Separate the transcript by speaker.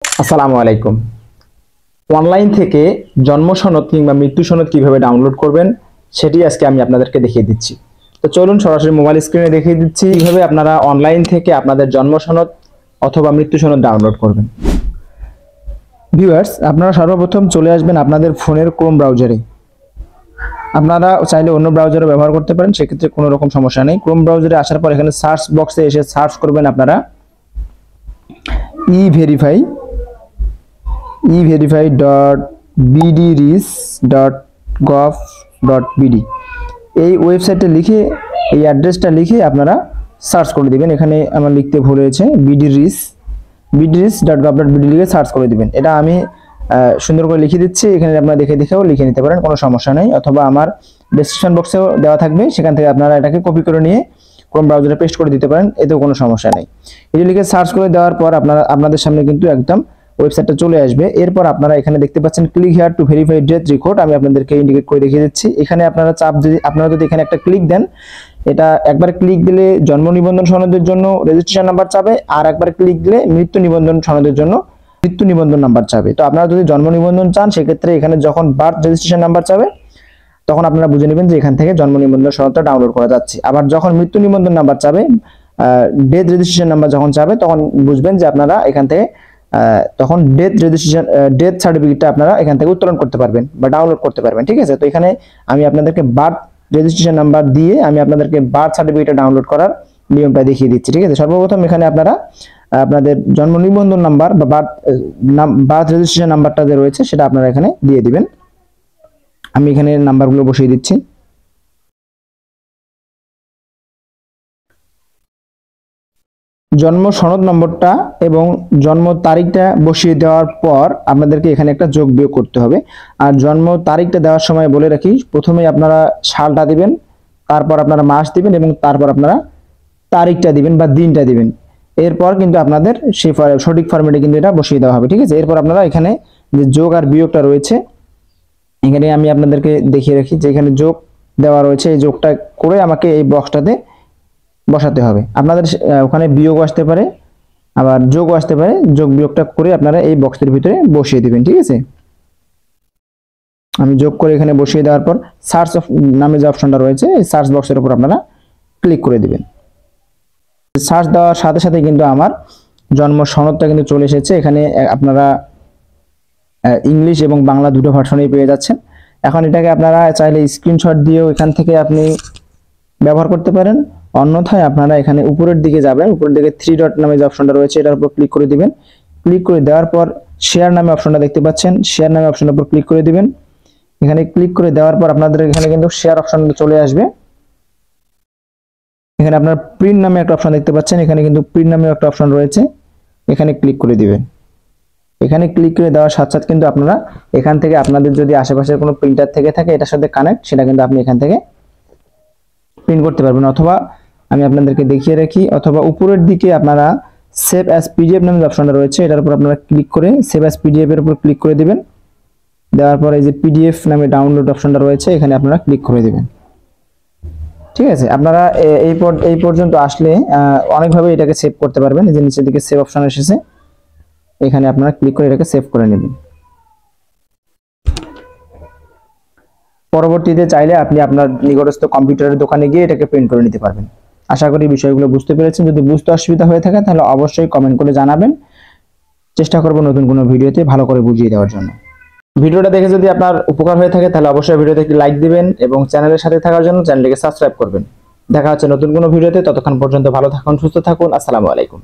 Speaker 1: আসসালামু আলাইকুম। অনলাইন থেকে জন্ম সনদ কিংবা মৃত্যু সনদ কিভাবে ডাউনলোড করবেন সেটি আজকে আমি আপনাদেরকে দেখিয়ে দিচ্ছি। তো চলুন সরাসরি মোবাইল স্ক্রিনে দেখিয়ে দিচ্ছি কিভাবে আপনারা অনলাইন থেকে আপনাদের জন্ম সনদ অথবা মৃত্যু সনদ ডাউনলোড করবেন। ভিউয়ার্স, আপনারা সর্বপ্রথম চলে আসবেন আপনাদের ফোনের ক্রোম ব্রাউজারে। আপনারা চাইলে অন্য ব্রাউজারও ব্যবহার করতে পারেন, সেক্ষেত্রে কোনো রকম সমস্যা নেই। ক্রোম ব্রাউজারে আসার পর এখানে সার্চ বক্সে এসে সার্চ করবেন আপনারা everify.bdris.gov.bd এই ওয়েবসাইটে লিখে এই অ্যাড্রেসটা লিখে আপনারা সার্চ করে দিবেন। এখানে আমার লিখতে ভুল হয়েছে, bdris.gov.bd লিখে সার্চ করে দিবেন। এটা আমি সুন্দর করে লিখে দিচ্ছি, এখানে আপনারা দেখেও লিখে নিতে পারেন, কোনো সমস্যা নেই। অথবা আমার ডেসক্রিপশন বক্সেও দেওয়া থাকবে, সেখান থেকে আপনারা এটাকে কপি করে নিয়ে ক্রোম ব্রাউজারে পেস্ট করে দিতে পারেন, এতেও কোনো সমস্যা নেই। এটি লিখে সার্চ করে দেওয়ার পর আপনাদের সামনে কিন্তু একদম ওয়েবসাইটটা চলে আসবে। এরপর আপনারা এখানে দেখতে পাচ্ছেন click here to verify death record. আমি আপনাদেরকে ইন্ডিকেট করে দেখিয়ে দিচ্ছি। এখানে আপনারা আপনারা যদি এখানে একটা ক্লিক দেন, এটা একবার ক্লিক দিলে জন্ম নিবন্ধন সনদের জন্য রেজিস্ট্রেশন নাম্বার চাবে, আর একবার ক্লিক দিলে মৃত্যু নিবন্ধন সনদের জন্য মৃত্যু নিবন্ধন নাম্বার চাবে। তো আপনারা যদি জন্ম নিবন্ধন চান, সেক্ষেত্রে এখানে যখন বার্থ রেজিস্ট্রেশন নাম্বার চাবে তখন আপনারা বুঝে নেবেন যে এখান থেকে জন্ম নিবন্ধন সনদটা ডাউনলোড করা যাচ্ছে। আবার যখন মৃত্যু নিবন্ধন নাম্বার চাবে, ডেথ রেজিস্ট্রেশন নাম্বার যখন চাবে, তখন বুঝবেন যে আপনারা এখান থেকে তখন ডেথ সার্টিফিকেটটা আপনারা এখান থেকে উত্তোলন করতে পারবেন বা ডাউনলোড করতে পারবেন। ঠিক আছে, তো এখানে আমি আপনাদেরকে বার্থ রেজিস্ট্রেশন নাম্বার দিয়ে আমি আপনাদেরকে বার্থ সার্টিফিকেটটা ডাউনলোড করার নিয়মটা দেখিয়ে দিচ্ছি। ঠিক আছে, সর্বপ্রথম এখানে আপনারা আপনাদের জন্ম নিবন্ধন নাম্বার বা বার্থ রেজিস্ট্রেশন নাম্বারটা যে রয়েছে সেটা আপনারা এখানে দিয়ে দিবেন। আমি এখানে নাম্বারগুলো বসিয়ে দিচ্ছি। জন্ম সনদ নম্বরটা এবং জন্ম তারিখটা বসিয়ে দেওয়ার পর আপনাদেরকে এখানে একটা যোগ বিয়োগ করতে হবে। আর জন্ম তারিখটা দেওয়ার সময় বলে রাখি, প্রথমেই আপনারা সালটা দিবেন, তারপর আপনারা মাস দিবেন এবং তারপর আপনারা তারিখটা দিবেন বা দিনটা দিবেন। এরপর কিন্তু আপনাদের সেই সঠিক ফরম্যাটে কিন্তু এটা বসিয়ে দেওয়া হবে। ঠিক আছে, এরপর আপনারা এখানে যে যোগ আর বিয়োগটা রয়েছে, এখানে আমি আপনাদেরকে দেখিয়ে রাখি যে এখানে যোগ দেওয়া রয়েছে, এই যোগটা করে আমাকে এই বক্সটাতে বসাতে হবে। আপনাদের ওখানে বিয়োগও আসতে পারে, আবার যোগও আসতে পারে। যোগ বিয়োগটা করে আপনারা এই বক্সের ভিতরে বসিয়ে দিবেন। ঠিক আছে, আমি যোগ করে এখানে বসিয়ে দেওয়ার পর সার্চ নামে যে অপশনটা রয়েছে, এই সার্চ বক্সের উপর আপনারা ক্লিক করে দিবেন। সার্চ দেওয়ার সাথে সাথে কিন্তু আমার জন্ম সনদটা কিন্তু চলে এসেছে। এখানে আপনারা ইংলিশ এবং বাংলা দুটো ভার্সনেই পেয়ে যাচ্ছেন। এখন এটাকে আপনারা চাইলে স্ক্রিনশট দিয়েও এখান থেকে আপনি ব্যবহার করতে পারেন, অন্যথায় আপনারা এখানে উপরের দিকে যাবেন, উপরের দিকে 3 ডট নামে যে অপশনটা রয়েছে এটার উপর ক্লিক করে দিবেন। ক্লিক করে দেওয়ার পর শেয়ার নামে অপশনটা দেখতে পাচ্ছেন, শেয়ার নামে অপশনের উপর ক্লিক করে দিবেন। এখানে ক্লিক করে দেওয়ার পর আপনাদের এখানে কিন্তু শেয়ার অপশন চলে আসবে। এখানে আপনার প্রিন্ট নামে একটা অপশন দেখতে পাচ্ছেন, এখানে কিন্তু প্রিন্ট নামে একটা অপশন রয়েছে, এখানে ক্লিক করে দিবেন। এখানে ক্লিক করে দেওয়ার সাথে সাথে কিন্তু আপনারা এখান থেকে আপনাদের যদি আশেপাশের কোনো প্রিন্টার থেকে থাকে এটার সাথে কানেক্ট, সেটা কিন্তু আপনি এখান থেকে প্রিন্ট করতে পারবেন। অথবা আমি আপনাদেরকে দেখিয়ে রাখি, অথবা উপরের দিকে আপনারা সেভ অ্যাজ পিডিএফ নামে অপশনটা রয়েছে, এটার উপর আপনারা ক্লিক করে সেভ অ্যাজ পিডিএফ এর উপর ক্লিক করে দিবেন। দেওয়ার পর এই যে পিডিএফ নামে ডাউনলোড অপশনটা রয়েছে, এখানে আপনারা ক্লিক করে দিবেন। ঠিক আছে, আপনারা এই পর্যন্ত আসলে অনেকভাবে এটাকে সেভ করতে পারবেন। এই যে নিচের দিকে সেভ অপশন এসেছে, এখানে আপনারা ক্লিক করে এটাকে সেভ করে নেবেন। পরবর্তীতে চাইলে আপনি আপনার নিকটস্থ কম্পিউটারের দোকানে গিয়ে এটাকে প্রিন্ট করে নিতে পারবেন। আশা করি বিষয়গুলো বুঝতে পেরেছেন। যদি বুঝতে অসুবিধা হয়ে থাকে তাহলে অবশ্যই কমেন্ট করে জানাবেন, চেষ্টা করব নতুন কোনো ভিডিওতে ভালো করে বুঝিয়ে দেওয়ার জন্য। ভিডিওটা দেখে যদি আপনার উপকার হয়ে থাকে তাহলে অবশ্যই ভিডিওতে একটি লাইক দিবেন এবং চ্যানেলের সাথে থাকার জন্য চ্যানেলটিকে সাবস্ক্রাইব করবেন। দেখা হচ্ছে নতুন কোনো ভিডিওতে, ততক্ষণ পর্যন্ত ভালো থাকুন, সুস্থ থাকুন। আসসালামু আলাইকুম।